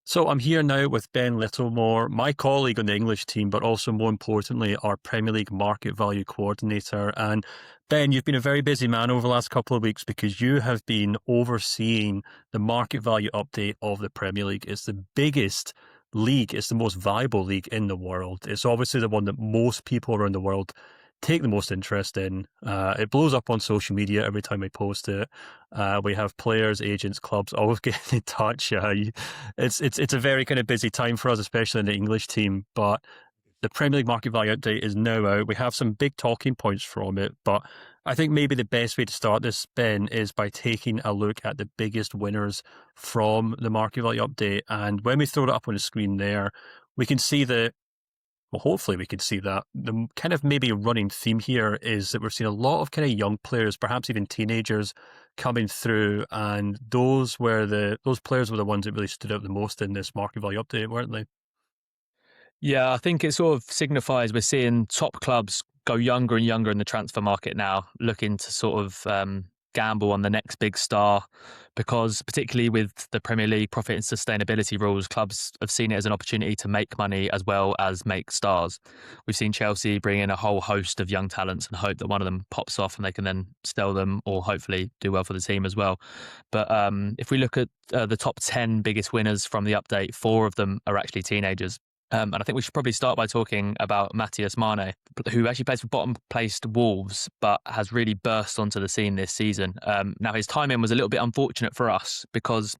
So I'm here now with Ben Littlemore, my colleague on the English team, but also more importantly, our Premier League market value coordinator. And Ben, you've been a very busy man over the last couple of weeks because you have been overseeing the market value update of the Premier League. It's the biggest league. It's the most valuable league in the world. It's obviously the one that most people around the world take the most interest in. It blows up on social media every time we post it. We have players, agents, clubs always getting in touch. It's a very kind of busy time for us, especially in the English team. But the Premier League market value update is now out. We have some big talking points from it, but I think maybe the best way to start this, Ben, is by taking a look at the biggest winners from the market value update. And when we throw it up on the screen there, we can see that, well, hopefully we can see that the kind of maybe running theme here is that we're seeing a lot of kind of young players, perhaps even teenagers, coming through, and those players were the ones that really stood out the most in this market value update, weren't they? Yeah, I think it sort of signifies we're seeing top clubs go younger and younger in the transfer market now, looking to sort of gamble on the next big star, because particularly with the Premier League profit and sustainability rules, clubs have seen it as an opportunity to make money as well as make stars. We've seen Chelsea bring in a whole host of young talents and hope that one of them pops off and they can then sell them or hopefully do well for the team as well. But if we look at the top 10 biggest winners from the update, 4 of them are actually teenagers. And I think we should probably start by talking about Mateus Mané, who actually plays for bottom-placed Wolves, but has really burst onto the scene this season. Now, his timing was a little bit unfortunate for us because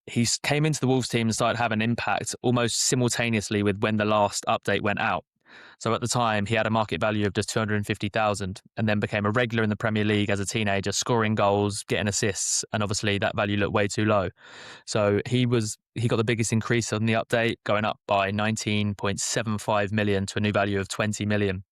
he came into the Wolves team and started having an impact almost simultaneously with when the last update went out. So at the time, he had a market value of just 250,000 and then became a regular in the Premier League as a teenager, scoring goals, getting assists, and obviously that value looked way too low. So he got the biggest increase on the update, going up by 19.75 million to a new value of 20 million.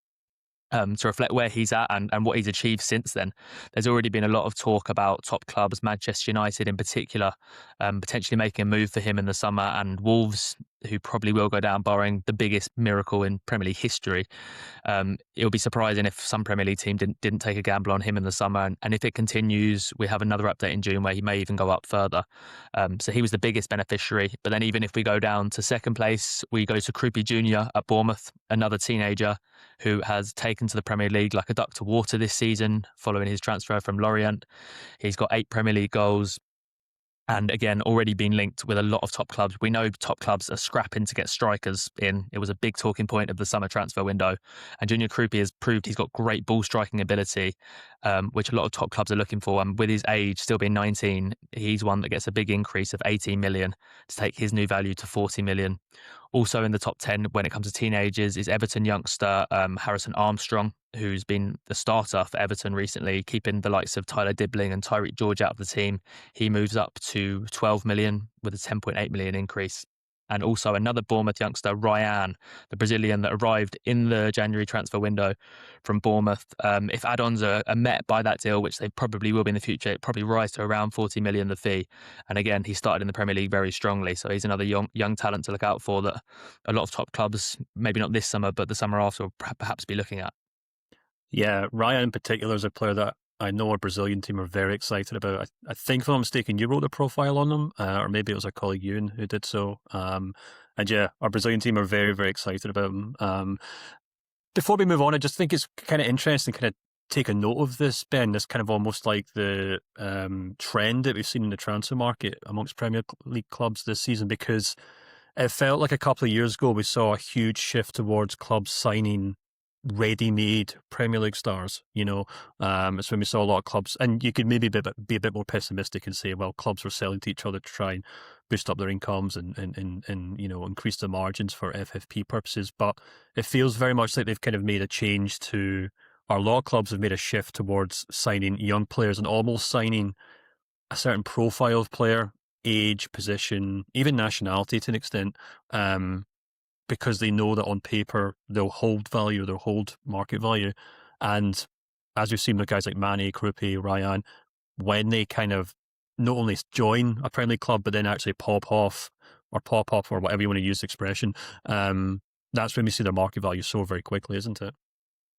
To reflect where he's at and what he's achieved since then. There's already been a lot of talk about top clubs, Manchester United in particular, potentially making a move for him in the summer, and Wolves, who probably will go down barring the biggest miracle in Premier League history. It would be surprising if some Premier League team didn't take a gamble on him in the summer. And if it continues, we have another update in June where he may even go up further. So he was the biggest beneficiary. But then even if we go down to second place, we go to Kroupi Jr. at Bournemouth, another teenager who has taken to the Premier League like a duck to water this season following his transfer from Lorient. He's got 8 Premier League goals. And again, already been linked with a lot of top clubs. We know top clubs are scrapping to get strikers in. It was a big talking point of the summer transfer window. And Junior Kroupi has proved he's got great ball striking ability, which a lot of top clubs are looking for. And with his age, still being 19, he's one that gets a big increase of 18 million to take his new value to 40 million. Also in the top 10 when it comes to teenagers is Everton youngster Harrison Armstrong, who's been the starter for Everton recently, keeping the likes of Tyler Dibling and Djordje out of the team. He moves up to 12 million with a 10.8 million increase. And also another Bournemouth youngster, Rayan, the Brazilian that arrived in the January transfer window from Bournemouth. If add-ons are met by that deal, which they probably will be in the future, it probably rise to around 40 million the fee. And again, he started in the Premier League very strongly. So he's another young talent to look out for that a lot of top clubs, maybe not this summer, but the summer after, will perhaps be looking at. Yeah, Ryan in particular is a player that I know our Brazilian team are very excited about. I think, if I'm not mistaken, you wrote a profile on them, or maybe it was our colleague Ewan who did so. And yeah, our Brazilian team are very, very excited about him. Before we move on, I just think it's kind of interesting, kind of take a note of this, Ben, this kind of almost like the trend that we've seen in the transfer market amongst Premier League clubs this season, because it felt like a couple of years ago we saw a huge shift towards clubs signing ready-made Premier League stars. It's when we saw a lot of clubs, and you could maybe be a bit more pessimistic and say, well, clubs were selling to each other to try and boost up their incomes and increase the margins for FFP purposes. But it feels very much like they've kind of made a change to, our law clubs have made a shift towards signing young players and almost signing a certain profile of player, age, position, even nationality to an extent, because they know that on paper they'll hold value, they'll hold market value. And as we've seen with guys like Mané, Kroupi, Rayan, when they kind of not only join a Premier League club, but then actually pop off, or whatever you want to use the expression, that's when we see their market value soar very quickly, isn't it?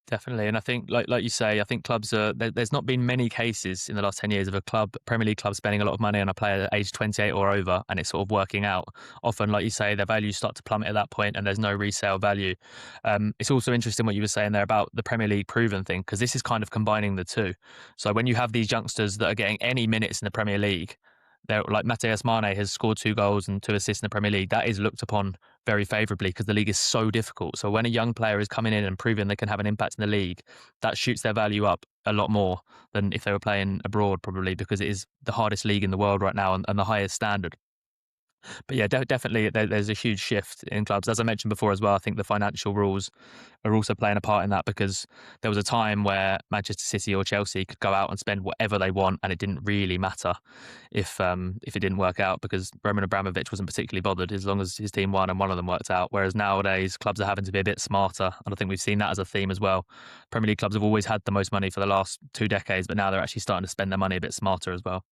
Definitely, and I think, like you say, I think clubs are there's not been many cases in the last 10 years of a Premier League club spending a lot of money on a player at age 28 or over, and it's sort of working out. Often, like you say, their values start to plummet at that point, and there's no resale value. It's also interesting what you were saying there about the Premier League proven thing, because this is kind of combining the two. So when you have these youngsters that are getting any minutes in the Premier League, they're like Mateus Mané has scored 2 goals and 2 assists in the Premier League. That is looked upon very favourably because the league is so difficult. So when a young player is coming in and proving they can have an impact in the league, that shoots their value up a lot more than if they were playing abroad, probably because it is the hardest league in the world right now and the highest standard. But yeah, definitely there's a huge shift in clubs. As I mentioned before as well, I think the financial rules are also playing a part in that, because there was a time where Manchester City or Chelsea could go out and spend whatever they want, and it didn't really matter if it didn't work out, because Roman Abramovich wasn't particularly bothered as long as his team won and one of them worked out. Whereas nowadays, clubs are having to be a bit smarter, and I think we've seen that as a theme as well. Premier League clubs have always had the most money for the last 2 decades, but now they're actually starting to spend their money a bit smarter as well.